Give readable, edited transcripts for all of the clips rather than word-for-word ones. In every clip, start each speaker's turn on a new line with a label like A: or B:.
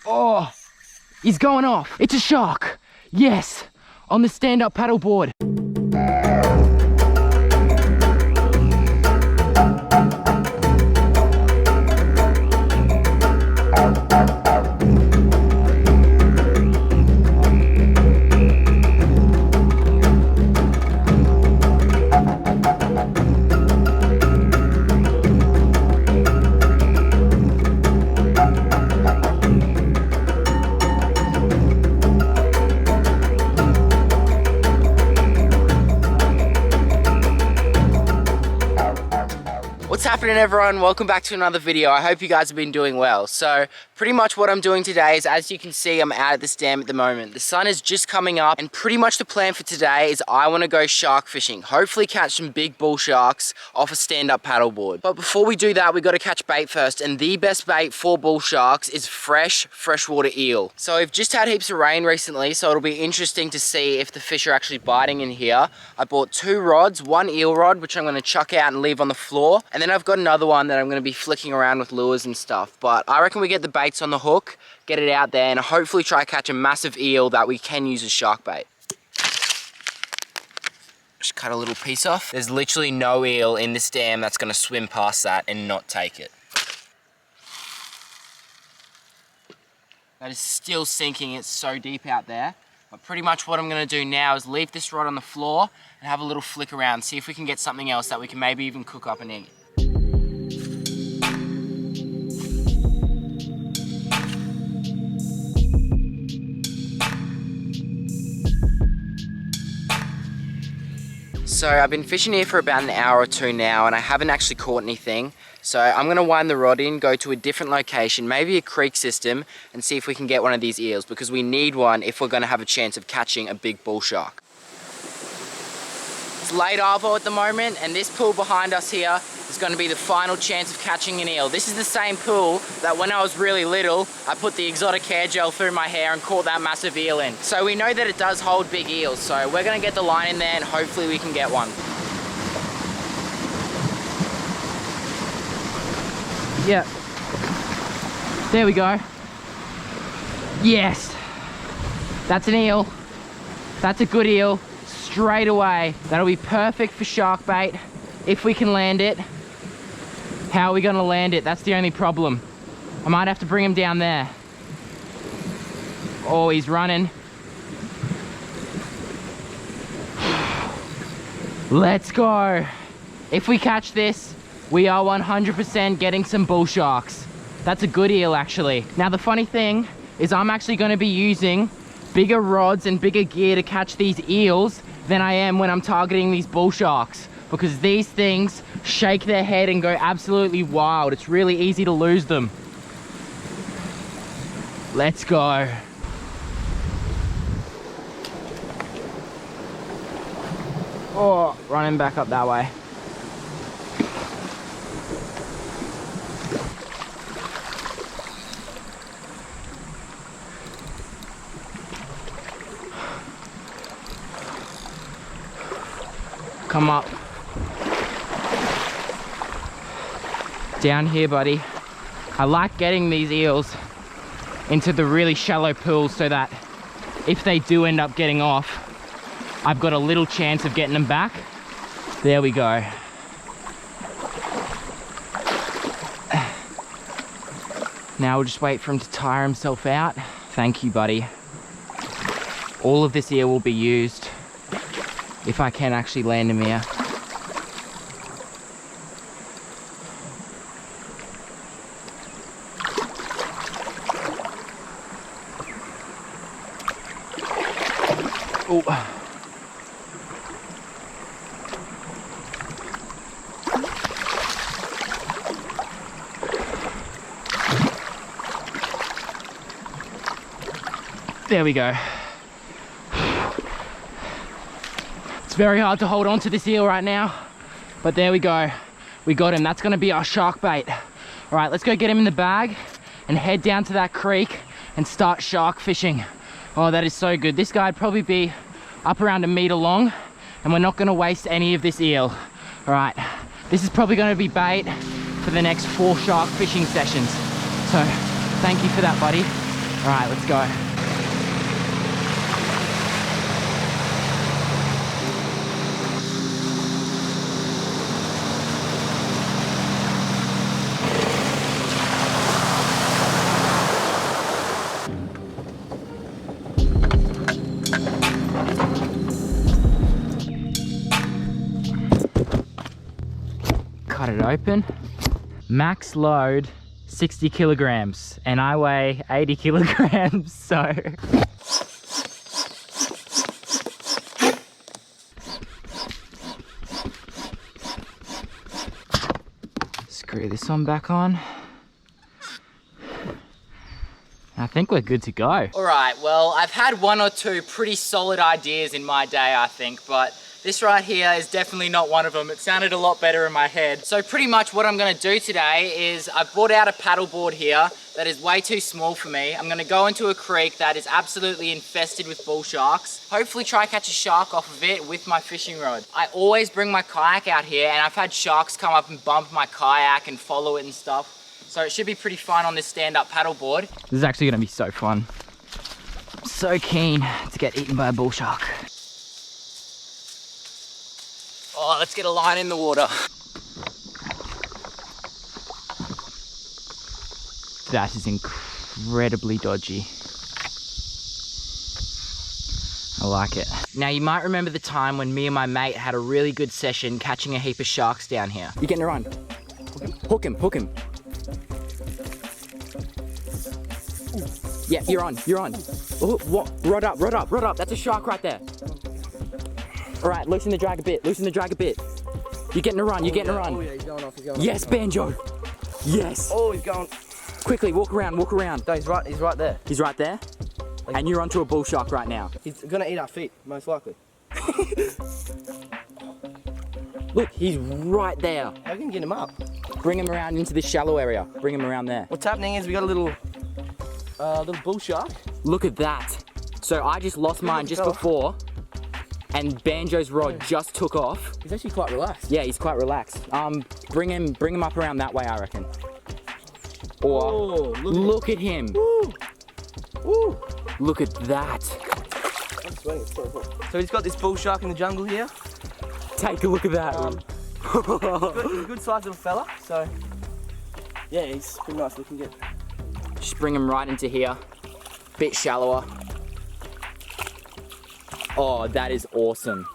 A: Oh, he's going off. It's a shark. Yes, on the stand-up paddleboard. What's happening, everyone? Welcome back to another video. I hope you guys have been doing well. So pretty much what I'm doing today is, as you can see, I'm out at this dam at the moment. The sun is just coming up, and pretty much the plan for today is I want to go shark fishing. Hopefully catch some big bull sharks off a stand-up paddleboard. But before we do that, we got to catch bait first, and the best bait for bull sharks is freshwater eel. So we've just had heaps of rain recently, so it'll be interesting to see if the fish are actually biting in here. I bought 2 rods, 1 eel rod, which I'm going to chuck out and leave on the floor, and then I've got another one that I'm going to be flicking around with lures and stuff. But I reckon we get the baits on the hook, get it out there, and hopefully try to catch a massive eel that we can use as shark bait. Just cut a little piece off. There's literally no eel in this dam that's going to swim past that and not take it. That is still sinking. It's so deep out there. But pretty much what I'm going to do now is leave this rod on the floor and have a little flick around, see if we can get something else that we can maybe even cook up and eat. So I've been fishing here for about an hour or two now, and I haven't actually caught anything. So I'm gonna wind the rod in, go to a different location, maybe a creek system, and see if we can get one of these eels, because we need one if we're gonna have a chance of catching a big bull shark. It's late arvo at the moment, and this pool behind us here is going to be the final chance of catching an eel. This is the same pool that when I was really little, I put the exotic hair gel through my hair and caught that massive eel in. So we know that it does hold big eels, so we're going to get the line in there and hopefully we can get one. Yeah. There we go. Yes. That's an eel. That's a good eel. Straight away. That'll be perfect for shark bait if we can land it. How are we going to land it? That's the only problem. I might have to bring him down there. Oh, he's running. Let's go. If we catch this, we are 100% getting some bull sharks. That's a good eel, actually. Now, the funny thing is I'm actually going to be using bigger rods and bigger gear to catch these eels than I am when I'm targeting these bull sharks, because these things shake their head and go absolutely wild. It's really easy to lose them. Let's go. Oh, running back up that way. Come up. Down here, buddy. I like getting these eels into the really shallow pools so that if they do end up getting off, I've got a little chance of getting them back. There we go. Now we'll just wait for him to tire himself out. Thank you, buddy. All of this eel will be used if I can actually land him here. Oh. There we go. It's very hard to hold on to this eel right now, but there we go. We got him. That's gonna be our shark bait. All right, let's go get him in the bag and head down to that creek and start shark fishing. Oh, that is so good. This guy'd probably be up around a meter long, and we're not gonna waste any of this eel. All right, this is probably gonna be bait for the next 4 shark fishing sessions. So thank you for that, buddy. All right, let's go. Cut it open. Max load 60 kilograms and I weigh 80 kilograms, so. Screw this one back on. I think we're good to go. All right, well, I've had one or two pretty solid ideas in my day, I think, but this right here is definitely not one of them. It sounded a lot better in my head. So pretty much what I'm gonna do today is I've brought out a paddleboard here that is way too small for me. I'm gonna go into a creek that is absolutely infested with bull sharks. Hopefully try catch a shark off of it with my fishing rod. I always bring my kayak out here and I've had sharks come up and bump my kayak and follow it and stuff. So it should be pretty fun on this stand-up paddleboard. This is actually gonna be so fun. I'm so keen to get eaten by a bull shark. Oh, let's get a line in the water. That is incredibly dodgy. I like it. Now you might remember the time when me and my mate had a really good session catching a heap of sharks down here. You're getting a run. Hook him, hook him. Yeah, you're on, you're on. Oh, what? Rod up, rod up, rod up. That's a shark right there. All right, loosen the drag a bit, loosen the drag a bit. You're getting a run, you're getting a run.
B: Oh yeah, he's going off, he's going off.
A: Yes, Banjo. Yes.
B: Oh, he's going.
A: Quickly, walk around, walk around.
B: No, he's right there.
A: He's right there?
B: Like,
A: and you're onto a bull shark right now.
B: He's gonna eat our feet, most likely.
A: Look, he's right there.
B: How can we get him up?
A: Bring him around into this shallow area. Bring him around there.
B: What's happening is we got a little bull shark.
A: Look at that. So I just lost mine just before, and Banjo's rod just took off.
B: He's actually quite relaxed.
A: Yeah, he's quite relaxed. Bring him up around that way, I reckon. Or
B: oh,
A: look at him.
B: Woo. Woo.
A: Look at that.
B: I'm sweating, it's so hot. So he's got this bull shark in the jungle here.
A: Take a look at that.
B: He's a good sized little fella, so yeah, he's pretty nice looking good.
A: Just bring him right into here. Bit shallower. Oh, that is awesome.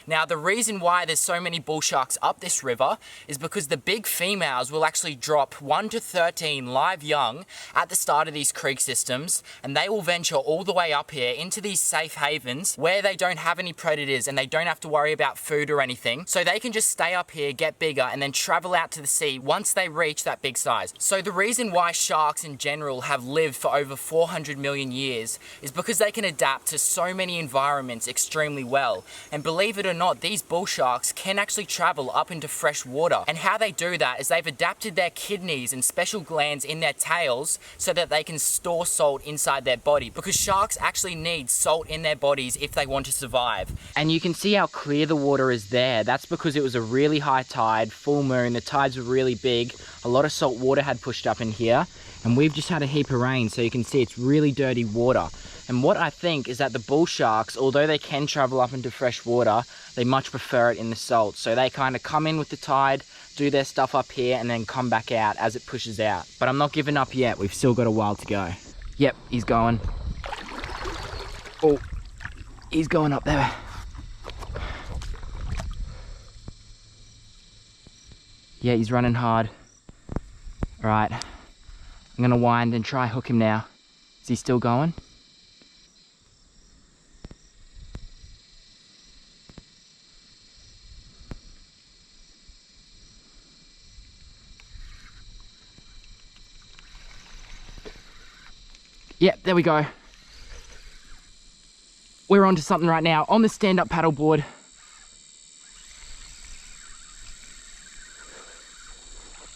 A: Now, the reason why there's so many bull sharks up this river is because the big females will actually drop 1 to 13 live young at the start of these creek systems, and they will venture all the way up here into these safe havens where they don't have any predators and they don't have to worry about food or anything. So they can just stay up here, get bigger, and then travel out to the sea once they reach that big size. So the reason why sharks in general have lived for over 400 million years is because they can adapt to so many environments extremely well. And believe it or not, these bull sharks can actually travel up into fresh water. And how they do that is they've adapted their kidneys and special glands in their tails so that they can store salt inside their body, because sharks actually need salt in their bodies if they want to survive. And you can see how clear the water is there. That's because it was a really high tide, full moon, the tides were really big, a lot of salt water had pushed up in here, and we've just had a heap of rain, so you can see it's really dirty water. And what I think is that the bull sharks, although they can travel up into fresh water, they much prefer it in the salt. So they kind of come in with the tide, do their stuff up here, and then come back out as it pushes out. But I'm not giving up yet. We've still got a while to go. Yep, he's going. Oh, he's going up there. Yeah, he's running hard. All right, I'm gonna wind and try hook him now. Is he still going? Yep, there we go. We're onto something right now on the stand-up paddleboard.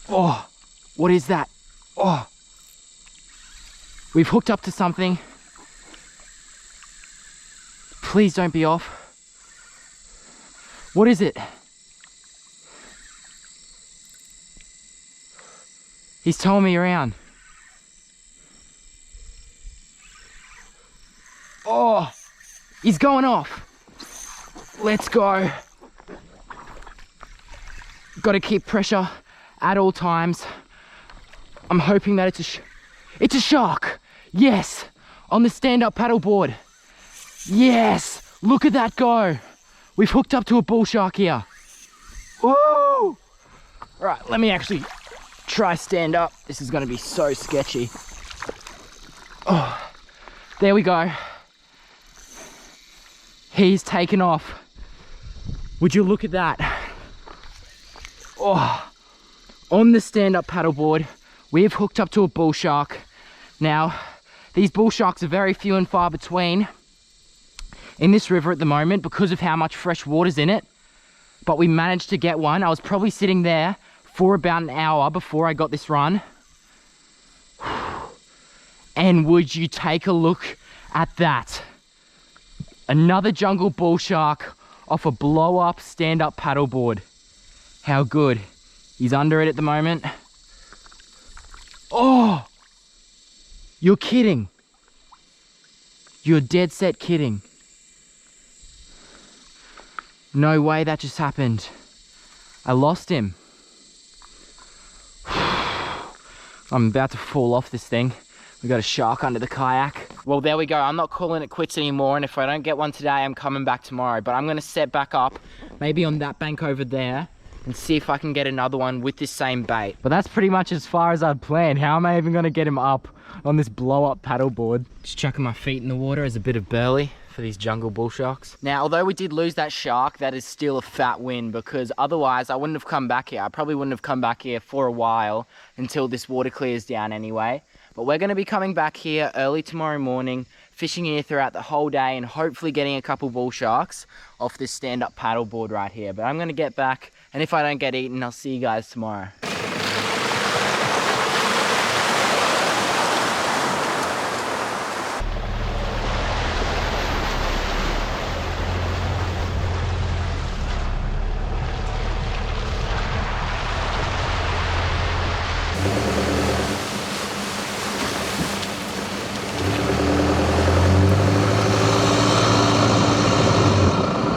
A: Oh, what is that? Oh, we've hooked up to something. Please don't be off. What is it? He's towing me around. Oh, he's going off. Let's go. Got to keep pressure at all times. I'm hoping that it's a shark. Yes, on the stand-up paddleboard. Yes, look at that go. We've hooked up to a bull shark here. Woo! Right, let me actually try stand up. This is gonna be so sketchy. Oh, there we go. He's taken off. Would you look at that? Oh, on the stand-up paddleboard, we've hooked up to a bull shark. Now, these bull sharks are very few and far between in this river at the moment because of how much fresh water's in it. But we managed to get one. I was probably sitting there for about an hour before I got this run. And would you take a look at that? Another jungle bull shark off a blow-up stand-up paddleboard. How good. He's under it at the moment. Oh! You're kidding. You're dead set kidding. No way that just happened. I lost him. I'm about to fall off this thing. We got a shark under the kayak. Well, there we go. I'm not calling it quits anymore, and if I don't get one today, I'm coming back tomorrow. But I'm gonna set back up, maybe on that bank over there, and see if I can get another one with this same bait. But that's pretty much as far as I'd planned. How am I even gonna get him up on this blow-up paddleboard? Just chucking my feet in the water as a bit of burley for these jungle bull sharks. Now, although we did lose that shark, that is still a fat win, because otherwise I wouldn't have come back here. I probably wouldn't have come back here for a while until this water clears down anyway. But we're going to be coming back here early tomorrow morning, fishing here throughout the whole day, and hopefully getting a couple bull sharks off this stand-up paddleboard right here. But I'm going to get back, and if I don't get eaten, I'll see you guys tomorrow.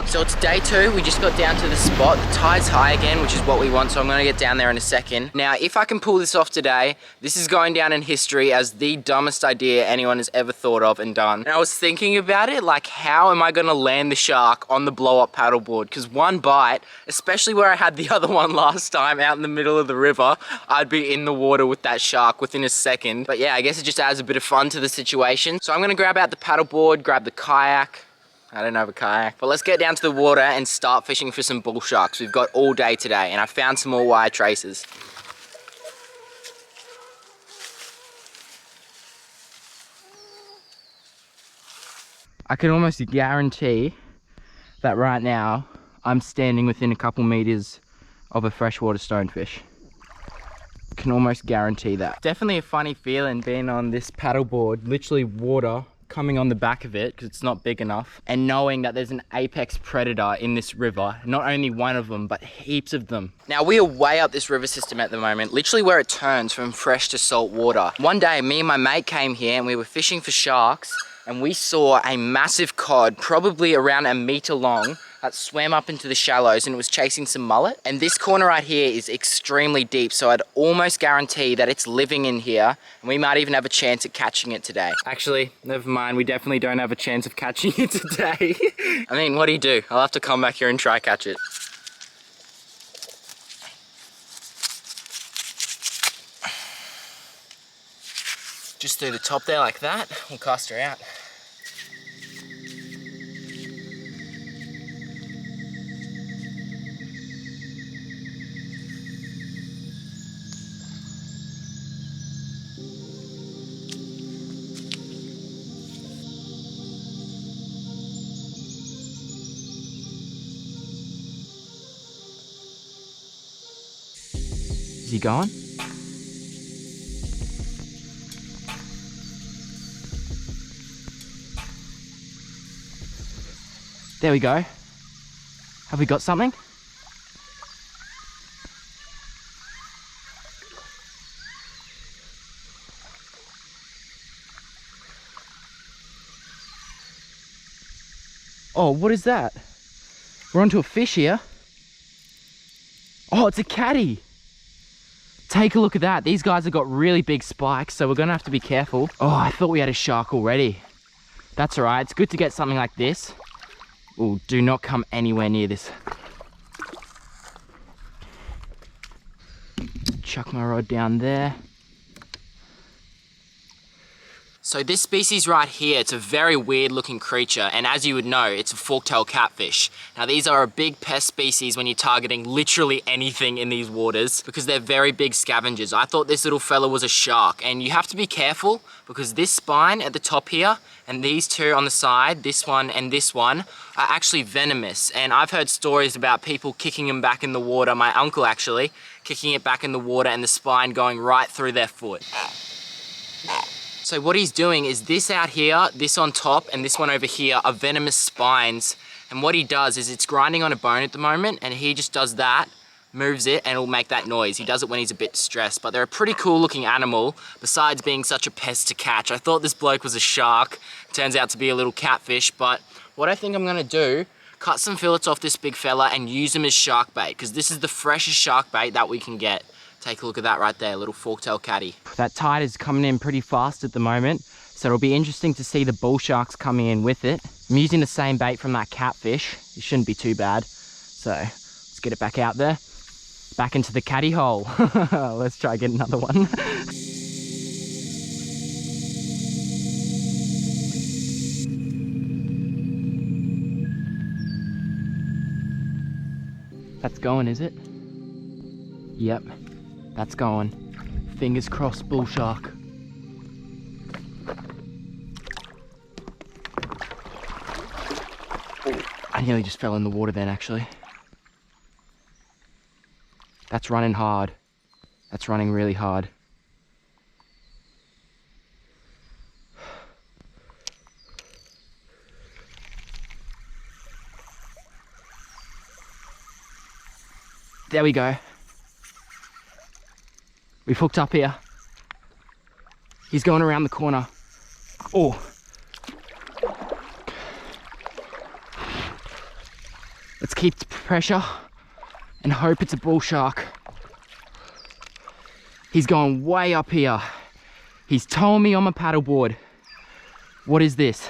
A: So it's day 2, we just got down to the spot. The tide's high again, which is what we want, so I'm gonna get down there in a second. Now, if I can pull this off today, this is going down in history as the dumbest idea anyone has ever thought of and done. And I was thinking about it, like, how am I gonna land the shark on the blow-up paddleboard? Because one bite, especially where I had the other one last time out in the middle of the river, I'd be in the water with that shark within a second. But yeah, I guess it just adds a bit of fun to the situation. So I'm gonna grab out the paddleboard, grab the kayak. I don't have a kayak. But let's get down to the water and start fishing for some bull sharks. We've got all day today, and I found some more wire traces. I can almost guarantee that right now, I'm standing within a couple meters of a freshwater stonefish. Can almost guarantee that. Definitely a funny feeling being on this paddleboard, literally water coming on the back of it because it's not big enough, and knowing that there's an apex predator in this river, not only one of them but heaps of them. Now, we are way up this river system at the moment, literally where it turns from fresh to salt water. One day me and my mate came here and we were fishing for sharks, and we saw a massive cod, probably around a meter long, that swam up into the shallows, and it was chasing some mullet. And this corner right here is extremely deep, so I'd almost guarantee that it's living in here, and we might even have a chance at catching it today. Actually, never mind, we definitely don't have a chance of catching it today. I mean, what do? I'll have to come back here and try catch it. Just through the top there like that, we'll cast her out. Is he gone? There we go. Have we got something? Oh, what is that? We're onto a fish here. Oh, it's a catty. Take a look at that. These guys have got really big spikes, so we're gonna have to be careful. Oh, I thought we had a shark already. That's all right. It's good to get something like this. Oh, do not come anywhere near this. Chuck my rod down there. So this species right here, it's a very weird looking creature, and as you would know, it's a fork-tailed catfish. Now these are a big pest species when you're targeting literally anything in these waters because they're very big scavengers. I thought this little fella was a shark, and you have to be careful because this spine at the top here and these two on the side, this one and this one, are actually venomous. And I've heard stories about people kicking them back in the water, my uncle actually, kicking it back in the water and the spine going right through their foot. So what he's doing is this out here, this on top, and this one over here are venomous spines. And what he does is it's grinding on a bone at the moment, and he just does that, moves it, and it'll make that noise. He does it when he's a bit stressed, but they're a pretty cool looking animal, besides being such a pest to catch. I thought this bloke was a shark. Turns out to be a little catfish, but what I think I'm gonna do, cut some fillets off this big fella and use them as shark bait, because this is the freshest shark bait that we can get. Take a look at that right there, little fork-tailed catty. That tide is coming in pretty fast at the moment, so it'll be interesting to see the bull sharks coming in with it. I'm using the same bait from that catfish. It shouldn't be too bad. So let's get it back out there, back into the catty hole. Let's try get another one. That's going, is it? Yep. That's going. Fingers crossed, bull shark. I nearly just fell in the water then, actually. That's running hard. That's running really hard. There we go. We've hooked up here. He's going around the corner. Oh. Let's keep the pressure and hope it's a bull shark. He's going way up here. He's towing me on my paddleboard. What is this?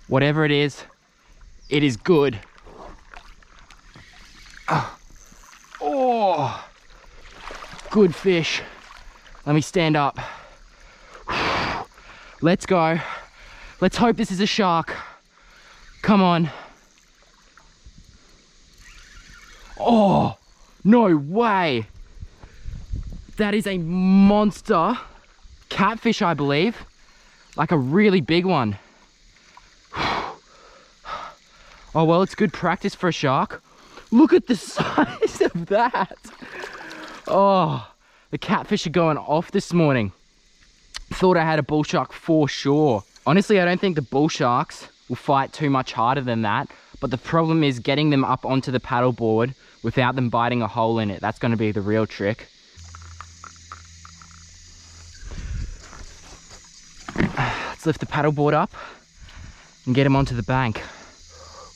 A: Whatever it is good. Oh, good fish. Let me stand up. Let's go. Let's hope this is a shark. Come on. Oh, no way. That is a monster catfish, I believe. Like a really big one. Oh, well, it's good practice for a shark. Look at the size of that. Oh, the catfish are going off this morning. Thought I had a bull shark for sure. Honestly, I don't think the bull sharks will fight too much harder than that. But the problem is getting them up onto the paddleboard without them biting a hole in it. That's going to be the real trick. Let's lift the paddleboard up and get him onto the bank.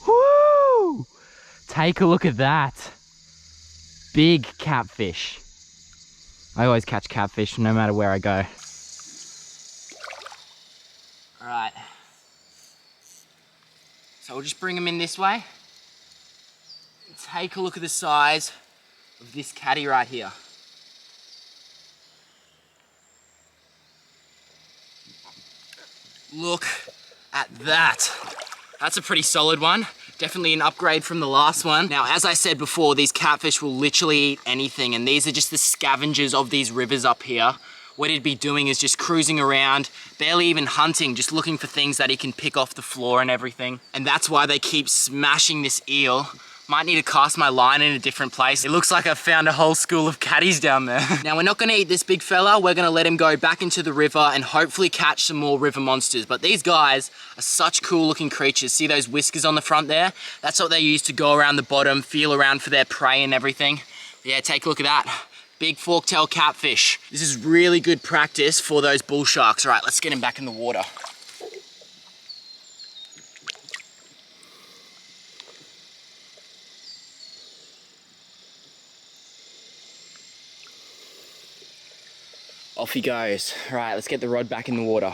A: Woo! Take a look at that. Big catfish. I always catch catfish no matter where I go. All right. So we'll just bring them in this way. Take a look at the size of this catty right here. Look at that. That's a pretty solid one. Definitely an upgrade from the last one. Now, as I said before, these catfish will literally eat anything, and these are just the scavengers of these rivers up here. What he'd be doing is just cruising around, barely even hunting, just looking for things that he can pick off the floor and everything. And that's why they keep smashing this eel. Might need to cast my line in a different place. It looks like I've found a whole school of catties down there. Now, we're not gonna eat this big fella. We're gonna let him go back into the river and hopefully catch some more river monsters. But these guys are such cool looking creatures. See those whiskers on the front there? That's what they use to go around the bottom, feel around for their prey and everything. Yeah, take a look at that. big forktail catfish. This is really good practice for those bull sharks. All right, let's get him back in the water. Off he goes. All right, let's get the rod back in the water.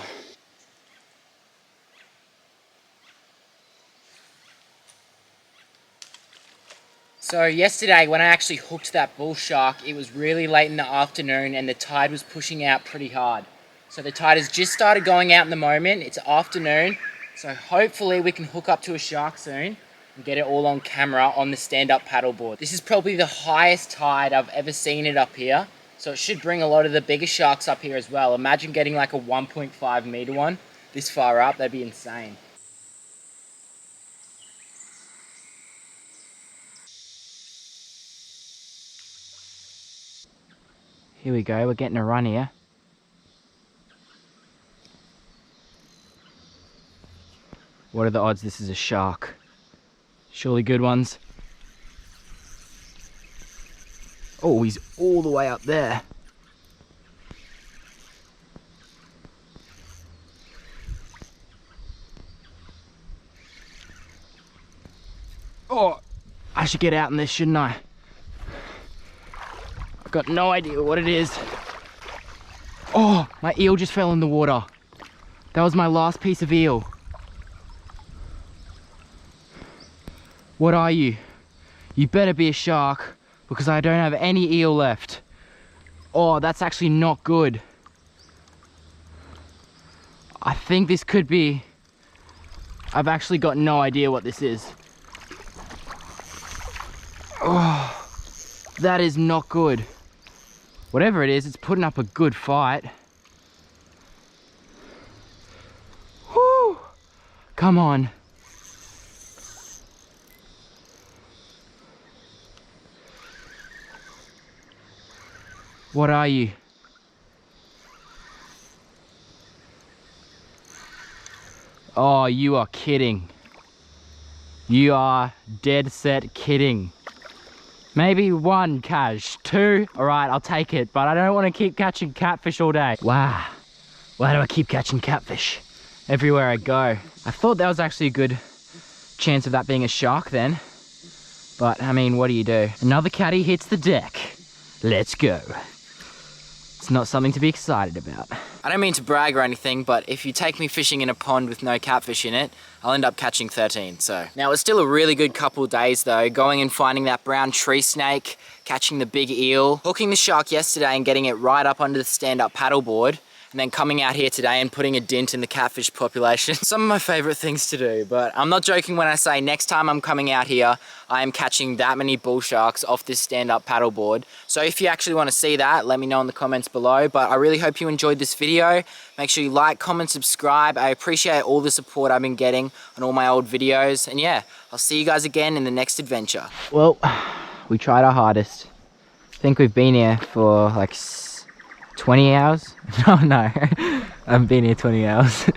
A: So yesterday when I actually hooked that bull shark, it was really late in the afternoon and the tide was pushing out pretty hard. So the tide has just started going out in the moment. It's afternoon, so hopefully we can hook up to a shark soon and get it all on camera on the stand-up paddleboard. This is probably the highest tide I've ever seen it up here. So it should bring a lot of the bigger sharks up here as well. Imagine getting like a 1.5 meter one this far up, that'd be insane. Here we go, we're getting a run here. What are the odds this is a shark? Surely good ones. Oh, he's all the way up there. Oh, I should get out in this, shouldn't I? I've got no idea what it is. Oh, my eel just fell in the water. That was my last piece of eel. What are you? You better be a shark, because I don't have any eel left. Oh, that's actually not good. I think this could be... I've actually got no idea what this is. Oh, that is not good. Whatever it is, it's putting up a good fight. Whew. Come on. What are you? Oh, you are kidding. You are dead set kidding. Maybe one catch, two, all right, I'll take it, but I don't want to keep catching catfish all day. Wow, why do I keep catching catfish everywhere I go? I thought that was actually a good chance of that being a shark then, but I mean, what do you do? Another catty hits the deck. Let's go. It's not something to be excited about. I don't mean to brag or anything, but if you take me fishing in a pond with no catfish in it, I'll end up catching 13, so. Now, it's still a really good couple of days though, going and finding that brown tree snake, catching the big eel, hooking the shark yesterday and getting it right up under the stand-up paddleboard, and then coming out here today and putting a dent in the catfish population. Some of my favorite things to do, but I'm not joking when I say next time I'm coming out here, I am catching that many bull sharks off this stand-up paddleboard. So if you actually want to see that, let me know in the comments below, but I really hope you enjoyed this video. Make sure you like, comment, subscribe. I appreciate all the support I've been getting on all my old videos, and yeah, I'll see you guys again in the next adventure. Well, we tried our hardest. I think we've been here for like 20 hours? No, I haven't been here 20 hours.